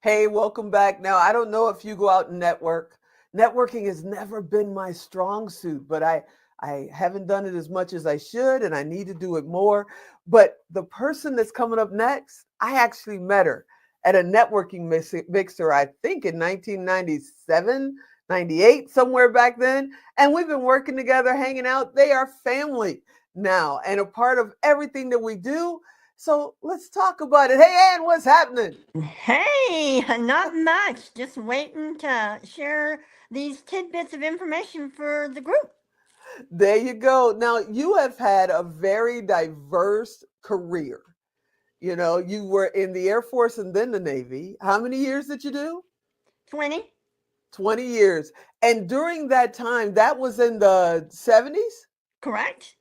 Hey, welcome back. Now, I don't know if you go out and network. Networking has never been my strong suit, but I haven't done it as much as I should, and I need to do it more. But the person that's coming up next, I actually met her at a networking mixer, I think in 1997, 98, somewhere back then. And we've been working together, hanging out. They are family now and a part of everything that we do. So let's talk about it. Hey, Ann, what's happening? Hey, not much. Just waiting to share these tidbits of information for the group. There you go. Now, you have had a very diverse career. You were in the Air Force and then the Navy. How many years did you do? 20, 20 years. And during that time, that was in the 70s. correct?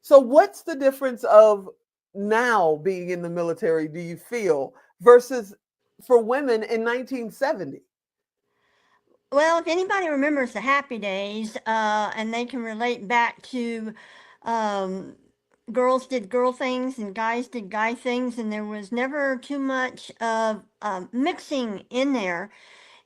So, what's the difference of now being in the military, do you feel, versus for women in 1970? Well, if anybody remembers the happy days, and they can relate back to um, girls did girl things and guys did guy things, and there was never too much of mixing in there.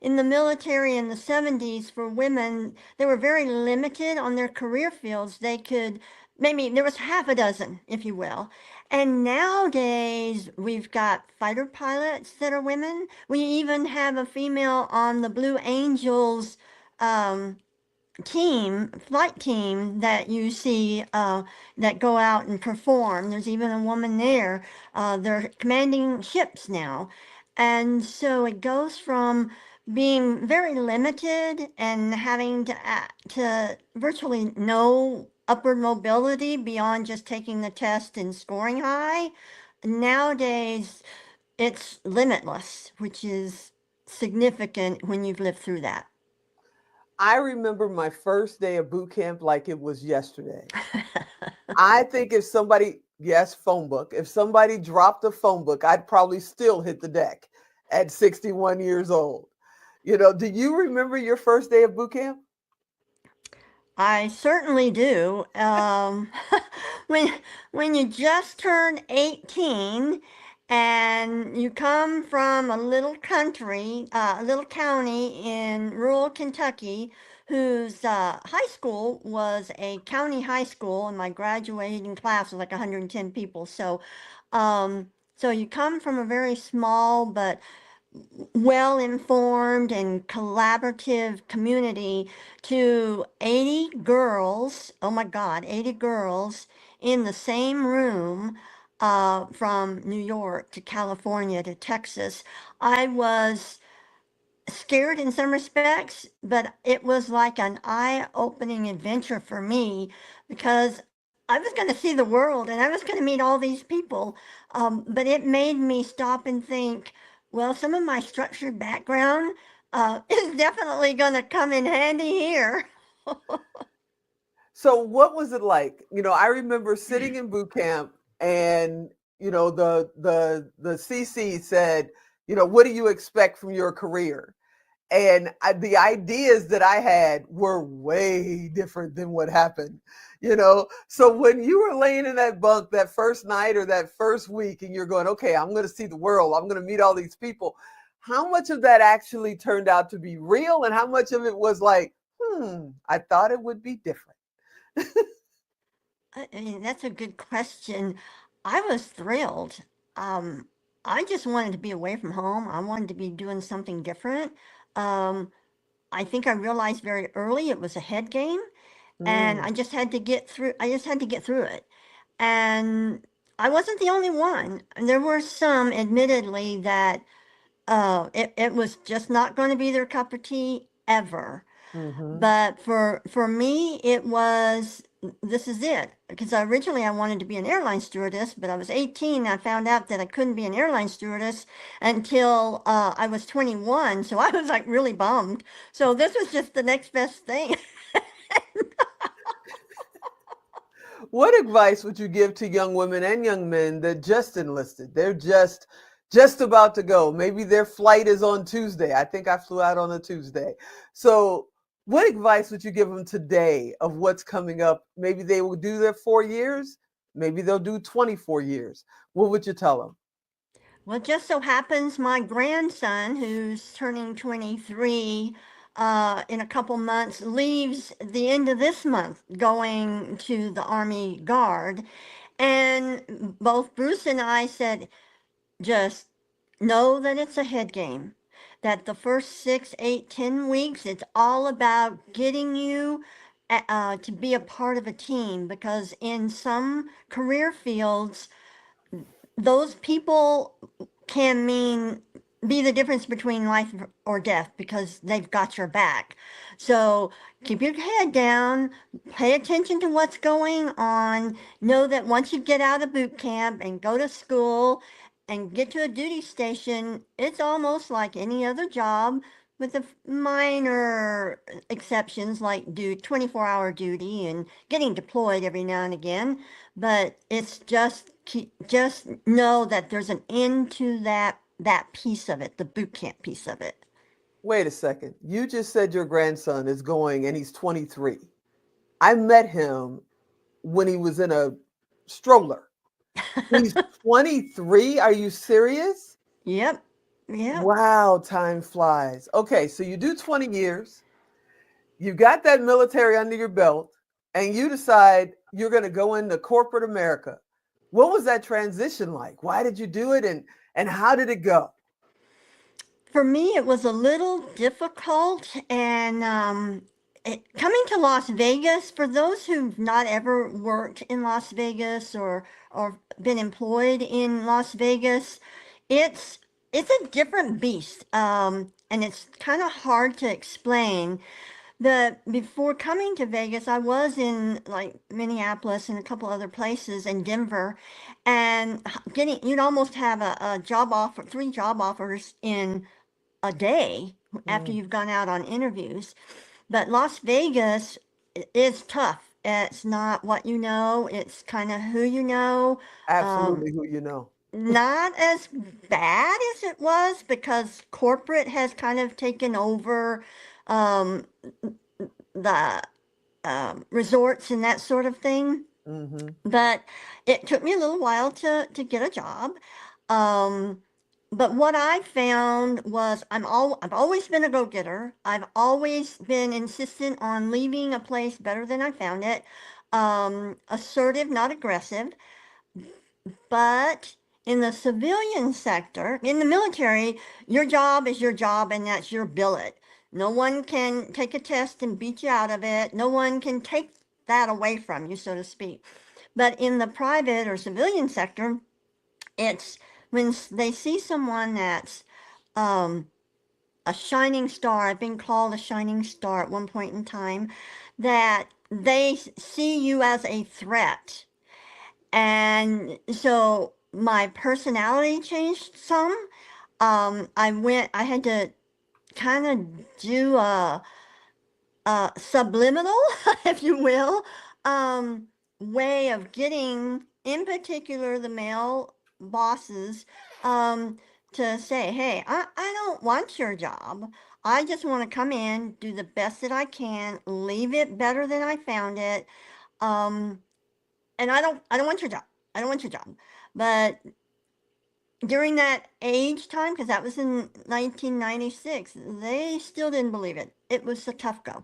In the military in the 70s for women, they were very limited on their career fields. They could, maybe there was half a dozen, if you will. And nowadays we've got fighter pilots that are women. We even have a female on the Blue Angels um, flight team that you see that go out and perform. There's even a woman there. They're commanding ships now. And so it goes from being very limited and having to virtually no upward mobility beyond just taking the test and scoring high. Nowadays, it's limitless, which is significant when you've lived through that. I remember my first day of boot camp like it was yesterday. I think if somebody, yes, phone book, if somebody dropped a phone book, I'd probably still hit the deck at 61 years old. Do you remember your first day of boot camp? I certainly do. When when you just turn 18 and you come from a little country, a little county in rural Kentucky, whose high school was a county high school, and my graduating class was like 110 people. So you come from a very small but well informed and collaborative community to 80 girls, oh my God, 80 girls in the same room from New York to California to Texas. I was scared in some respects, but it was like an eye opening adventure for me because I was going to see the world and I was going to meet all these people. But it made me stop and think, well, some of my structured background is definitely going to come in handy here. So what was it like? I remember sitting in boot camp and the CC said, what do you expect from your career? And the ideas that I had were way different than what happened. So when you were laying in that bunk that first night or that first week and you're going, okay, I'm going to see the world, I'm going to meet all these people, how much of that actually turned out to be real and how much of it was like, I thought it would be different? I mean, that's a good question. I was thrilled. Um, I just wanted to be away from home. I wanted to be doing something different. Um, I think I realized very early it was a head game, and Mm. I just had to get through it. And I wasn't the only one. There were some, admittedly, that it was just not going to be their cup of tea ever. Hmm. But for me, it was, this is it. Because originally I wanted to be an airline stewardess, but I was 18 and I found out that I couldn't be an airline stewardess until I was 21. So I was like really bummed. So this was just the next best thing. What advice would you give to young women and young men that just enlisted? They're just about to go. Maybe their flight is on Tuesday. I think I flew out on a Tuesday. So, what advice would you give them today of what's coming up? Maybe they will do their 4 years. Maybe they'll do 24 years. What would you tell them? Well, it just so happens my grandson, who's turning 23 in a couple months, leaves the end of this month going to the Army Guard. And both Bruce and I said, just know that it's a head game. That the first 6, 8, 10 weeks, it's all about getting you to be a part of a team, because in some career fields, those people can be the difference between life or death, because they've got your back. So keep your head down, pay attention to what's going on. Know that once you get out of boot camp and go to school and get to a duty station, it's almost like any other job, with the minor exceptions like 24-hour duty and getting deployed every now and again. But it's just know that there's an end to that piece of it, the boot camp piece of it. Wait a second. You just said your grandson is going and he's 23. I met him when he was in a stroller. He's 23. Are you serious? Yep, yep. Wow, time flies. Okay, so you do 20 years, you got that military under your belt, and you decide you're going to go into corporate America. What was that transition like? Why did you do it, and how did it go? For me, it was a little difficult, and coming to Las Vegas, for those who've not ever worked in Las Vegas or been employed in Las Vegas, it's it's a different beast, and it's kind of hard to explain. Before coming to Vegas, I was in like Minneapolis and a couple other places, in Denver, and you'd almost have a job offer, 3 job offers in a day after Mm, you've gone out on interviews. But Las Vegas is tough. It's not what you know, it's kind of who you know. Um, absolutely who you know. Not as bad as it was, because corporate has kind of taken over um, the resorts and that sort of thing. Hmm. But it took me a little while to get a job. Um, but what I found was I've always been a go-getter. I've always been insistent on leaving a place better than I found it. Assertive, not aggressive. But in the civilian sector, in the military, your job is your job, and that's your billet. No one can take a test and beat you out of it. No one can take that away from you, so to speak. But in the private or civilian sector, it's when they see someone that's um, a shining star. I've been called a shining star at one point in time, that they see you as a threat. And so my personality changed some. I had to kind of do a subliminal, if you will, um, way of getting, in particular, the male bosses, um, to say, hey, I don't want your job. I just want to come in, do the best that I can, leave it better than I found it. Um, and I don't want your job. I don't want your job. But during that age time, because that was in 1996, they still didn't believe it. It was a tough go.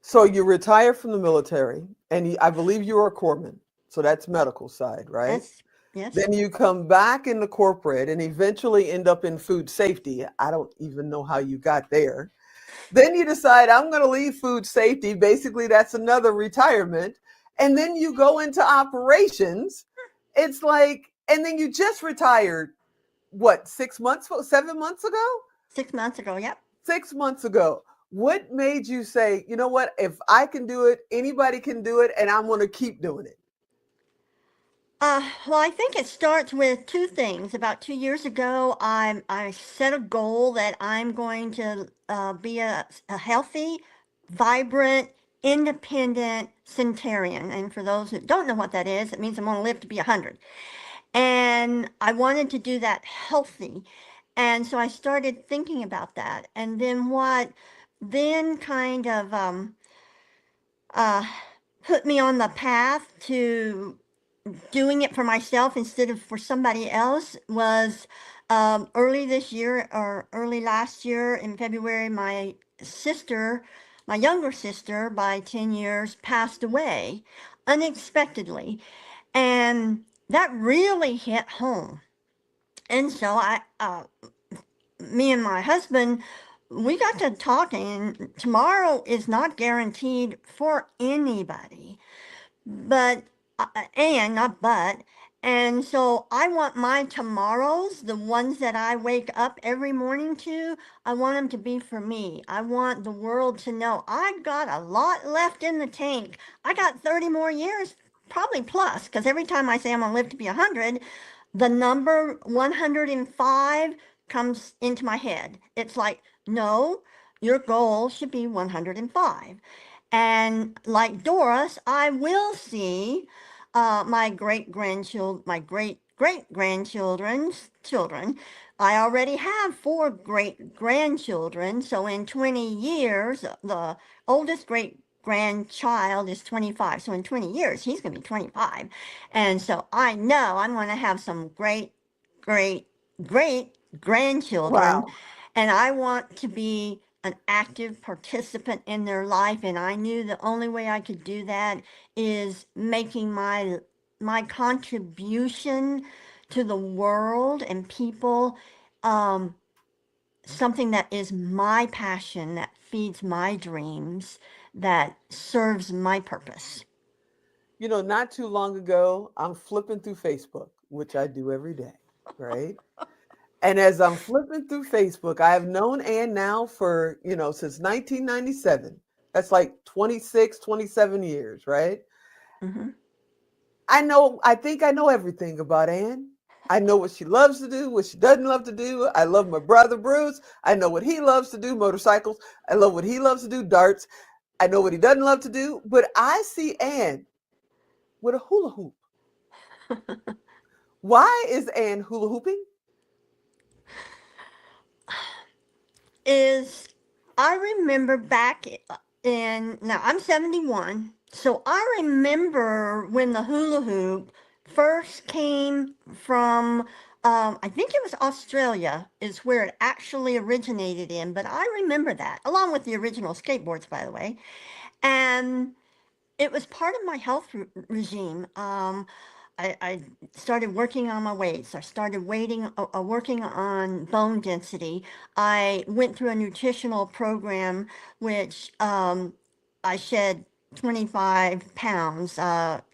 So you retire from the military, and I believe you were a corpsman. So that's medical side, right? Yes, yes. Then you come back into corporate and eventually end up in food safety. I don't even know how you got there. Then you decide, I'm going to leave food safety. Basically, that's another retirement. And then you go into operations. It's like, and then you just retired, what, 6 months, 7 months ago? 6 months ago, yep. 6 months ago. What made you say, you know what, if I can do it, anybody can do it, and I'm going to keep doing it? Well, I think it starts with two things. About 2 years ago, I set a goal that I'm going to be a healthy, vibrant, independent centurion. And for those who don't know what that is, it means I'm going to live to be 100. And I wanted to do that healthy. And so I started thinking about that. And then what then kind of uh, put me on the path to doing it for myself instead of for somebody else was early this year or early last year in February. My sister, my younger sister, by 10 years, passed away unexpectedly. And that really hit home. And so me and my husband, we got to talking. Tomorrow is not guaranteed for anybody, but and not but. And so I want my tomorrows, the ones that I wake up every morning to, I want them to be for me. I want the world to know I've got a lot left in the tank. I got 30 more years, probably plus, because every time I say I'm going to live to be 100, the number 105 comes into my head. It's like, no, your goal should be 105. And like Doris, I will see my great grandchildren's children. I already have four great grandchildren. So in 20 years, the oldest great grandchild is 25. So in 20 years, he's going to be 25. And so I know I'm going to have some great, great grandchildren. Wow. And I want to be an active participant in their life. And I knew the only way I could do that is making my contribution to the world and people um, something that is my passion, that feeds my dreams, that serves my purpose. Not too long ago, I'm flipping through Facebook, which I do every day, right? And as I'm flipping through Facebook, I have known Ann now for, since 1997. That's like 26, 27 years, right? Hmm. I think I know everything about Ann. I know what she loves to do, what she doesn't love to do. I love my brother Bruce. I know what he loves to do, motorcycles. I love what he loves to do, darts. I know what he doesn't love to do, but I see Ann with a hula hoop. Why is Ann hula hooping? Is I remember back in, now I'm 71, so I remember when the hula hoop first came from, I think it was Australia, is where it actually originated in, but I remember that, along with the original skateboards, by the way. And it was part of my health regime. I started working on my weights. I started working on bone density. I went through a nutritional program, which I shed 25 pounds,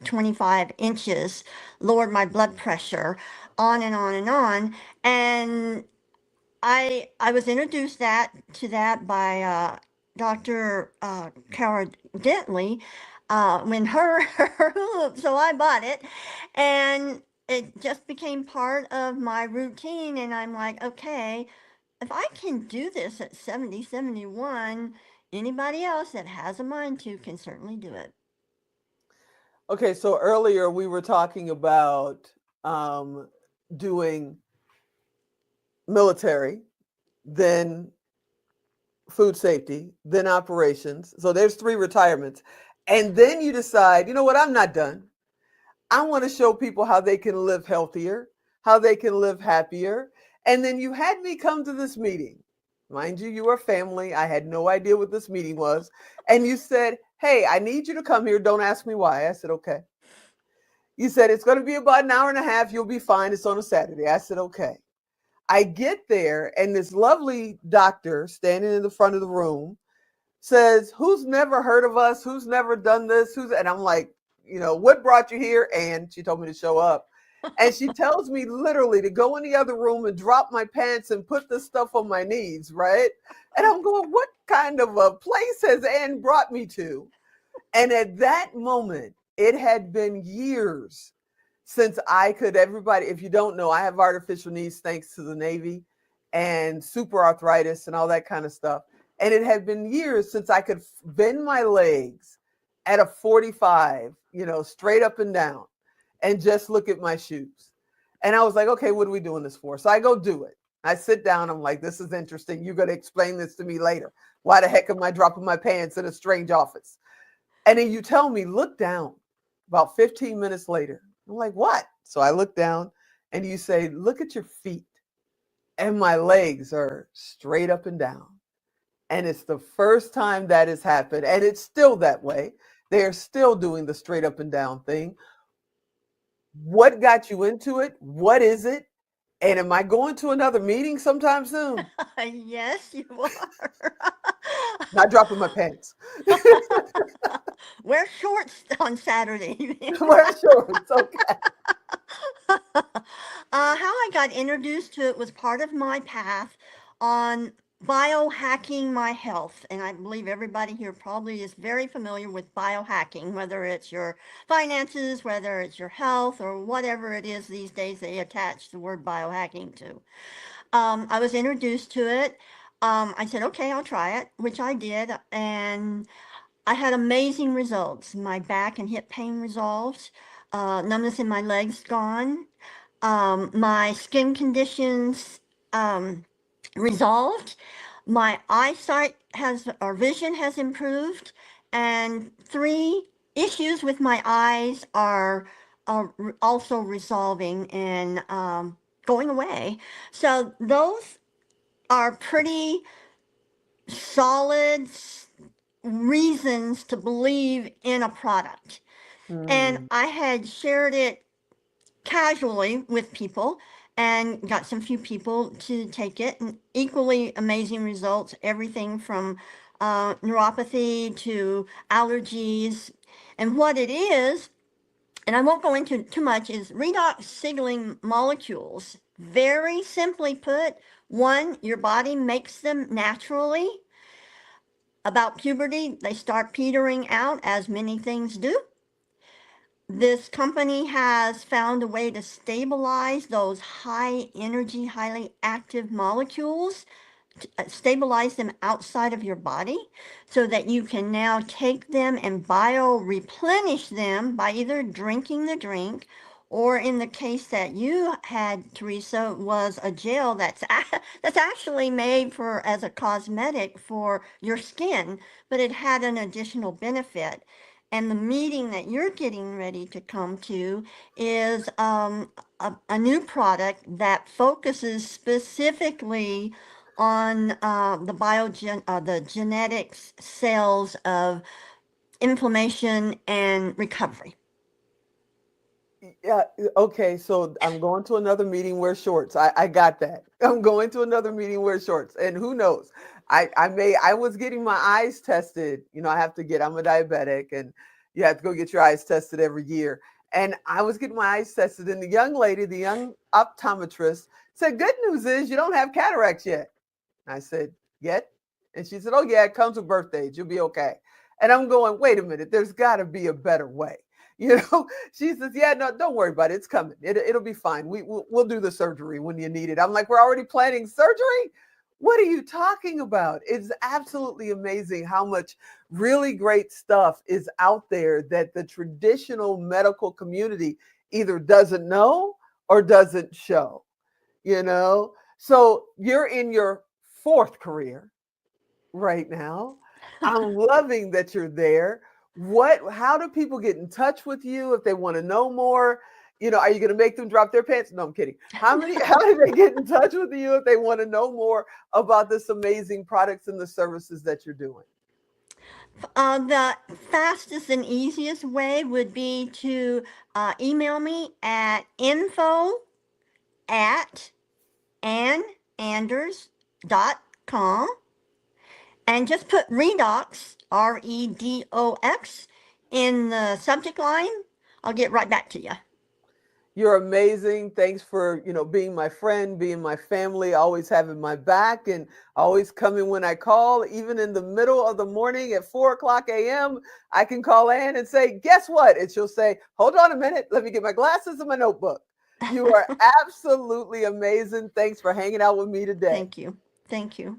25 inches, lowered my blood pressure, on and on and on. And I was introduced to that by Dr. Cara Dentley when so I bought it, and it just became part of my routine. And I'm like, okay, if I can do this at 70, 71, anybody else that has a mind to can certainly do it. Okay, so earlier we were talking about um, doing military, then food safety, then operations. So there's three retirements. And then you decide, you know what, I'm not done. I want to show people how they can live healthier, how they can live happier. And then you had me come to this meeting. Mind you, you are family. I had no idea what this meeting was. And you said, hey, I need you to come here. Don't ask me why. I said, okay. You said, it's going to be about an hour and a half. You'll be fine. It's on a Saturday. I said, okay. I get there, and this lovely doctor standing in the front of the room says, who's never heard of us? Who's never done this? And I'm like, what brought you here? And she told me to show up. And she tells me literally to go in the other room and drop my pants and put this stuff on my knees, right? And I'm going, what kind of a place has Ann brought me to? And at that moment, it had been years since everybody, if you don't know, I have artificial knees thanks to the Navy and super arthritis and all that kind of stuff. And it had been years since I could bend my legs at a 45, straight up and down and just look at my shoes. And I was like, okay, what are we doing this for? So I go do it. I sit down. I'm like, this is interesting. You're going to explain this to me later. Why the heck am I dropping my pants in a strange office? And then you tell me, look down. About 15 minutes later, I'm like, what? So I look down and you say, look at your feet. And my legs are straight up and down. And it's the first time that has happened. And it's still that way. They are still doing the straight up and down thing. What got you into it? What is it? And am I going to another meeting sometime soon? Yes, you are. Not dropping my pants. Wear shorts on Saturday. Wear shorts. Okay. How I got introduced to it was part of my path on biohacking my health. And I believe everybody here probably is very familiar with biohacking, whether it's your finances, whether it's your health, or whatever it is these days they attach the word biohacking to. I was introduced to it. I said, okay, I'll try it, which I did. And I had amazing results. My back and hip pain resolved, numbness in my legs gone, my skin conditions um, resolved, my eyesight has, or vision has improved, and three issues with my eyes are also resolving and going away. So those are pretty solid reasons to believe in a product. And Hmm. I had shared it casually with people and got some few people to take it, and equally amazing results, everything from neuropathy to allergies. And what it is, and I won't go into too much, is redox signaling molecules. Very simply put, one, your body makes them naturally. About puberty, they start petering out, as many things do. This company has found a way to stabilize those high energy, highly active molecules, stabilize them outside of your body so that you can now take them and bio replenish them by either drinking the drink, or in the case that you had, Teresa, was a gel that's actually made for as a cosmetic for your skin, but it had an additional benefit. And the meeting that you're getting ready to come to is a new product that focuses specifically on the genetics cells of inflammation and recovery. Yeah. Okay. So I'm going to another meeting, wear shorts. I got that. I'm going to another meeting, wear shorts. And who knows? I was getting my eyes tested. I have to I'm a diabetic and you have to go get your eyes tested every year. And I was getting my eyes tested. And the young lady, the young optometrist said, good news is you don't have cataracts yet. I said, yet? And she said, oh, yeah, it comes with birthdays. You'll be okay. And I'm going, wait a minute, there's got to be a better way. You know, she says, yeah, no, don't worry about it. It's coming. It'll be fine. We'll do the surgery when you need it. I'm like, we're already planning surgery? What are you talking about? It's absolutely amazing how much really great stuff is out there that the traditional medical community either doesn't know or doesn't show, you know? So you're in your fourth career right now. I'm loving that you're there. How do people get in touch with you if they want to know more? Are you going to make them drop their pants? No, I'm kidding. How do they get in touch with you if they want to know more about this amazing products and the services that you're doing? The fastest and easiest way would be to email me at info at annanders.com and just put Redox, Redox, in the subject line. I'll get right back to you. You're amazing. Thanks for, being my friend, being my family, always having my back and always coming when I call. Even in the middle of the morning at 4 o'clock a.m., I can call Ann and say, guess what? And she'll say, hold on a minute. Let me get my glasses and my notebook. You are absolutely amazing. Thanks for hanging out with me today. Thank you. Thank you.